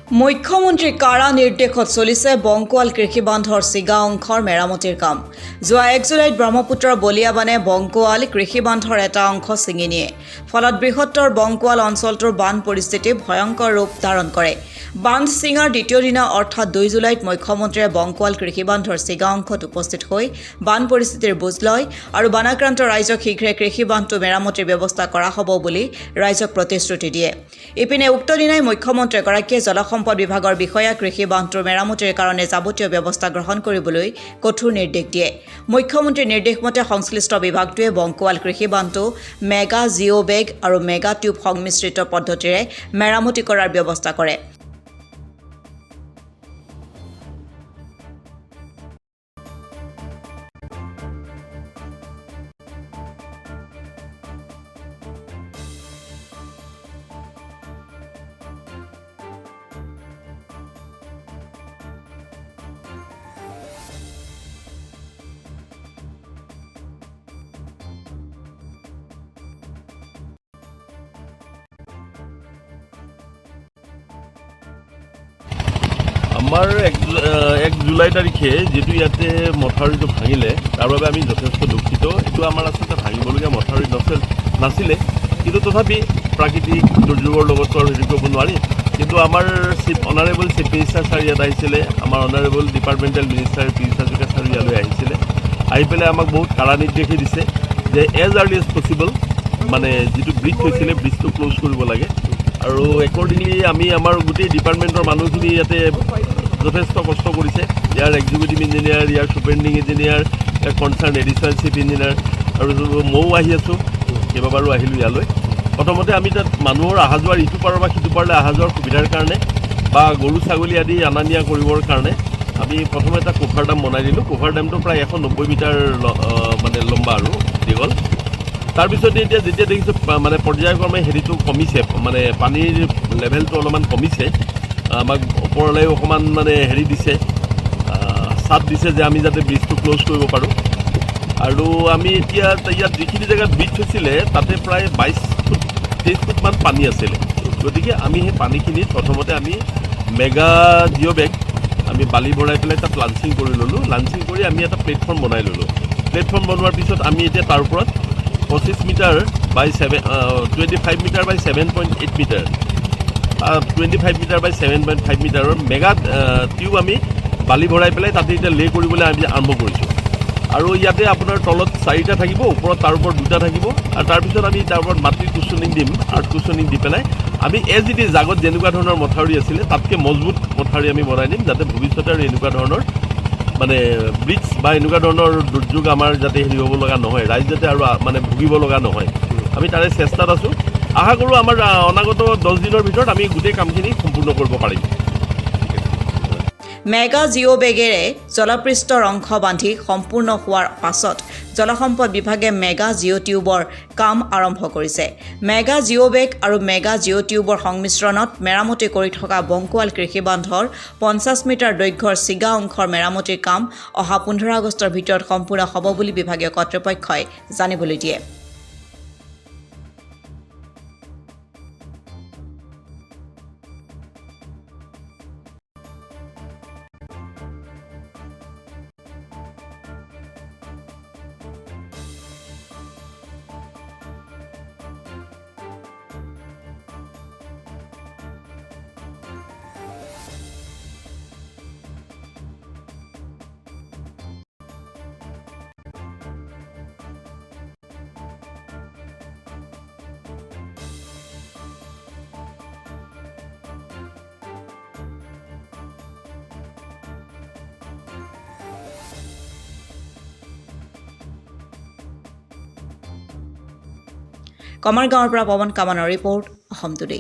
মুখ্যমন্ত্ৰীৰ কাৰা নিৰ্দেশত চলিছে বংকোৱাল কৃষি বান্ধৰ চিগা অংশৰ মেৰামতিৰ কাম। যোৱা 1 জুলাইত ব্ৰহ্মপুত্ৰৰ বলিয়াবানে বংকোৱাল কৃষি বান্ধৰ এটা অংশ ছিঙি নিয়ে। ফলত বৃহত্তৰ বংকোৱাল অঞ্চলটোৰ বান পৰিস্থিতি ভয়ংকৰ ৰূপ ধাৰণ কৰে। বান্ধ ছিঙাৰ দ্বিতীয় দিনা অৰ্থাৎ 2 জুলাইত মুখ্যমন্ত্ৰীয়ে বংকোৱাল কৃষি বান্ধৰ চিগা অংশত উপস্থিত হৈ বান পৰিস্থিতিৰ বুজ লয় আৰু বানাক্ৰান্ত ৰাইজক শীঘ্ৰে কৃষি বান্ধটো মেৰামতিৰ ব্যৱস্থা কৰা হ'ব বুলি ৰাইজক প্ৰতিশ্ৰুতি দিয়ে। ইপিনে উক্ত দিনাই মুখ্যমন্ত্ৰীগৰাকীয়ে জলসম্পদ বিভাগৰ বিষয়া কৃষি বান্ধটোৰ মেৰামতিৰ কাৰণে যাৱতীয় ব্যৱস্থা গ্ৰহণ কৰিবলৈ কঠোৰ নিৰ্দেশ দিয়ে। মুখ্যমন্ত্ৰীৰ নিৰ্দেশমতে সংশ্লিষ্ট বিভাগটোৱে বংকোৱাল কৃষি বান্ধটো মেগা জিঅ' বেগ আৰু মেগা টিউব সংমিশ্ৰিত পদ্ধতিৰে মেৰামতি কৰাৰ ব্যৱস্থা কৰে। আমাৰ 1 জুলাই তাৰিখে যিটো ইয়াতে মথাউৰিটো ভাঙিলে তাৰ বাবে আমি যথেষ্ট দুখিত। এইটো আমাৰ আচলতে ভাঙিবলগীয়া মথাউৰি নাছিলে, কিন্তু তথাপি প্ৰাকৃতিক দুৰ্যোগৰ লগতো আৰু হেৰি কৰিব নোৱাৰি। কিন্তু আমাৰ অনাৰেবল চিফ মিনিষ্টাৰ ছাৰ ইয়াত আহিছিলে, আমাৰ honourable departmental minister P Hazarika sir ইয়ালৈ আহিছিলে। আহি পেলাই আমাক বহুত কাৰা নিৰ্দেশে দিছে যে এজ আৰ্লি এজ পচিবল মানে যিটো ব্ৰিজ হৈছিলে ব্ৰিজটো ক্ল'জ কৰিব লাগে। আৰু একৰ্ডিংলি আমি আমাৰ গোটেই ডিপাৰ্টমেণ্টৰ মানুহখিনি ইয়াতে যথেষ্ট কষ্ট কৰিছে। ইয়াৰ এক্সিকিউটিভ ইঞ্জিনিয়াৰ, ইয়াৰ ছুপাৰিণ্টেণ্ডিং ইঞ্জিনিয়াৰ, ইয়াৰ কনচাৰ্ণ এডিশ্যনেল চিফ ইঞ্জিনিয়াৰ আৰু ময়ো আহি আছোঁ, কেইবাবাৰো আহিলোঁ ইয়ালৈ। প্ৰথমতে আমি তাত মানুহৰ অহা যোৱাৰ ইটো পাৰৰ বা সিটো পাৰলৈ অহা যোৱাৰ সুবিধাৰ কাৰণে বা গৰু ছাগলী আদি অনা নিয়া কৰিবৰ কাৰণে আমি প্ৰথমে এটা কোভাৰ ডেম বনাই দিলোঁ। কোভাৰ ডেমটো প্ৰায় 190 মিটাৰ মানে লম্বা আৰু দীঘল। তাৰপিছতে এতিয়া যেতিয়া দেখিছোঁ মানে পৰ্যায়ক্ৰমে হেৰিটো কমিছে, মানে পানীৰ লেভেলটো অলপমান কমিছে, আমাক ওপৰলৈ অকণমান মানে হেৰি দিছে, চাপ দিছে যে আমি যাতে ব্ৰিজটো ক্ল'জ কৰিব পাৰোঁ। আৰু আমি এতিয়া ইয়াত যিখিনি জেগাত ব্ৰিজ হৈছিলে তাতে প্ৰায় 22-23 ফুটমান পানী আছিলে। গতিকে আমি সেই পানীখিনিত প্ৰথমতে আমি মেগা জিঅ' বেগ আমি বালি ভৰাই পেলাই তাত লাঞ্চিং কৰি ল'লোঁ। লাঞ্চিং কৰি আমি এটা প্লেটফৰ্ম বনাই ল'লোঁ। প্লেটফৰ্ম বনোৱাৰ পিছত আমি এতিয়া তাৰ ওপৰত 25 মিটাৰ বাই 25 মিটাৰ বাই 7.8 মিটাৰ 25 মিটাৰ বাই 7.5 মিটাৰৰ মেগা টিউব আমি বালি ভৰাই পেলাই তাতে এতিয়া লে কৰিবলৈ আমি আৰম্ভ কৰিছোঁ। আৰু ইয়াতে আপোনাৰ তলত 4টা থাকিব, ওপৰত তাৰ ওপৰত 2টা থাকিব। আৰু তাৰপিছত আমি তাৰ ওপৰত মাটিৰ কুশ্যনিং দিম, আৰ্ট কুশ্যনিং দি পেলাই আমি এজ ইট ইজ আগত যেনেকুৱা ধৰণৰ মথাউৰি আছিলে তাতকৈ মজবুত মথাউৰি আমি বনাই দিম, যাতে ভৱিষ্যতে আৰু এনেকুৱা ধৰণৰ মানে ব্ৰিজ বা এনেকুৱা ধৰণৰ দুৰ্যোগ আমাৰ যাতে হেৰি হ'ব লগা নহয়, ৰাইজ যাতে আৰু মানে ভুগিব লগা নহয়। আমি তাৰে চেষ্টাত আছোঁ। আশা কৰোঁ আমাৰ অনাগত 10 দিনৰ ভিতৰত আমি গোটেই কামখিনি সম্পূৰ্ণ কৰিব পাৰিম। মেগা জিঅ' বেগেৰে জলপৃষ্ঠৰ অংশ বান্ধি সম্পূৰ্ণ হোৱাৰ পাছত জলসম্পদ বিভাগে মেগা জিঅ' টিউবৰ কাম আৰম্ভ কৰিছে। মেগা জিঅ' বেগ আৰু মেগা জিঅ' টিউবৰ সংমিশ্ৰণত মেৰামতি কৰি থকা বংকোৱাল কৃষি বান্ধৰ 50 মিটাৰ দৈৰ্ঘ্যৰ চিগা অংশৰ মেৰামতিৰ কাম অহা 15 আগষ্টৰ ভিতৰত সম্পূৰ্ণ হ'ব বুলি বিভাগীয় কৰ্তৃপক্ষই জানিবলৈ দিয়ে। কমাৰগাঁৱৰ পৰা পৱন কামানৰ ৰিপৰ্ট, অসম টুডে।